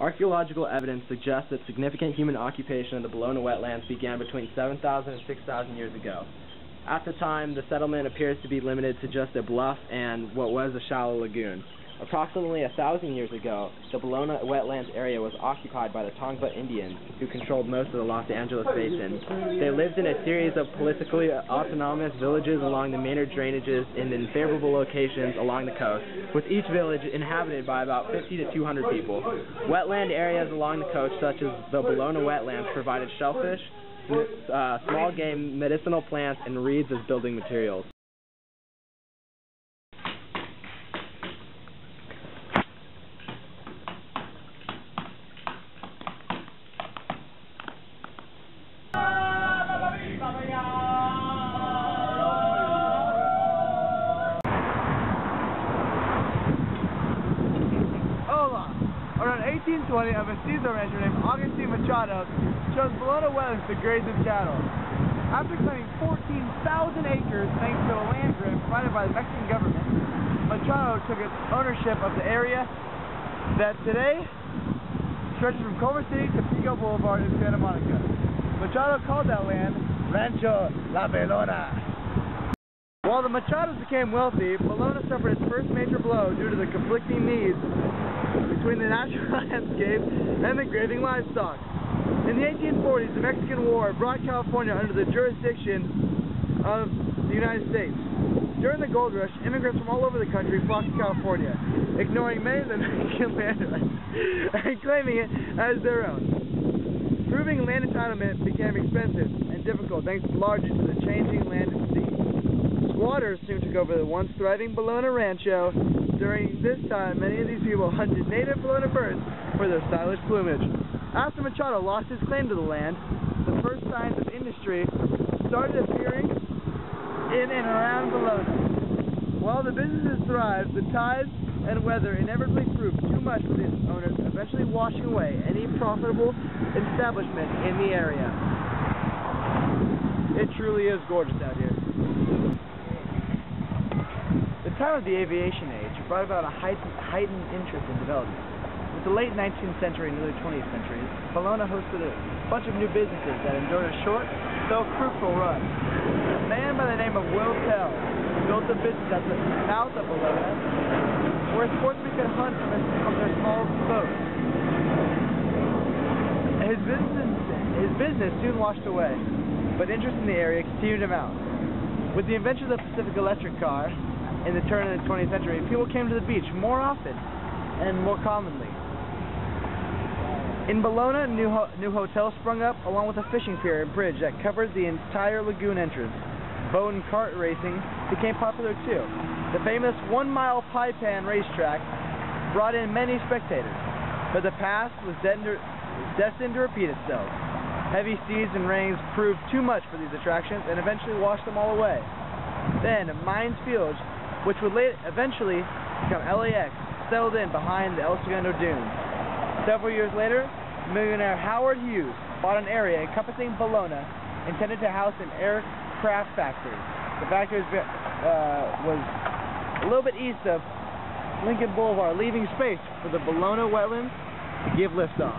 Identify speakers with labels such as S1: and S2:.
S1: Archaeological evidence suggests that significant human occupation of the Ballona wetlands began between 7,000 and 6,000 years ago. At the time, the settlement appears to be limited to just a bluff and what was a shallow lagoon. Approximately 1,000 years ago, the Ballona wetlands area was occupied by the Tongva Indians, who controlled most of the Los Angeles basin. They lived in a series of politically autonomous villages along the major drainages in favorable locations along the coast, with each village inhabited by about 50 to 200 people. Wetland areas along the coast, such as the Ballona wetlands, provided shellfish, small game, medicinal plants, and reeds as building materials.
S2: Around 1820, a mestizo rancher named Agustin Machado chose Ballona wetlands to graze his cattle. After claiming 14,000 acres thanks to a land grant provided by the Mexican government, Machado took ownership of the area that today stretches from Culver City to Pico Boulevard in Santa Monica. Machado called that land Rancho La Ballona. While the Machados became wealthy, Ballona suffered its first major blow due to the conflicting needs between the natural landscape and the grazing livestock. In the 1840s, the Mexican War brought California under the jurisdiction of the United States. During the gold rush, immigrants from all over the country flocked to California, ignoring many of the Mexican landowners and claiming it as their own. Proving land entitlement became expensive and difficult thanks largely to the changing land and sea. Squatters soon took over the once thriving Ballona Rancho. During this time, many of these people hunted native Ballona birds for their stylish plumage. After Machado lost his claim to the land, the first signs of industry started appearing in and around Ballona. While the businesses thrived, the tides and weather inevitably proved too much for these owners, eventually washing away any profitable establishment in the area. It truly is gorgeous out here. The time of the aviation age brought about a heightened interest in development. With the late 19th century and early 20th centuries, Ballona hosted a bunch of new businesses that endured a short, though fruitful run. A man by the name of Will Tell built a business at the mouth of Ballona, where sportsmen could hunt from their small boats. His business soon washed away, but interest in the area continued to mount. With the invention of the Pacific Electric car, in the turn of the 20th century, people came to the beach more often and more commonly. In Ballona, new hotels sprung up, along with a fishing pier and bridge that covered the entire lagoon entrance. Boat and cart racing became popular too. The famous 1-mile pie pan racetrack brought in many spectators, but the past was destined to repeat itself. Heavy seas and rains proved too much for these attractions and eventually washed them all away. Then, Mines Field, which would eventually become LAX, settled in behind the El Segundo Dunes. Several years later, millionaire Howard Hughes bought an area encompassing Ballona, intended to house an aircraft factory. The factory was a little bit east of Lincoln Boulevard, leaving space for the Ballona wetlands to give liftoff.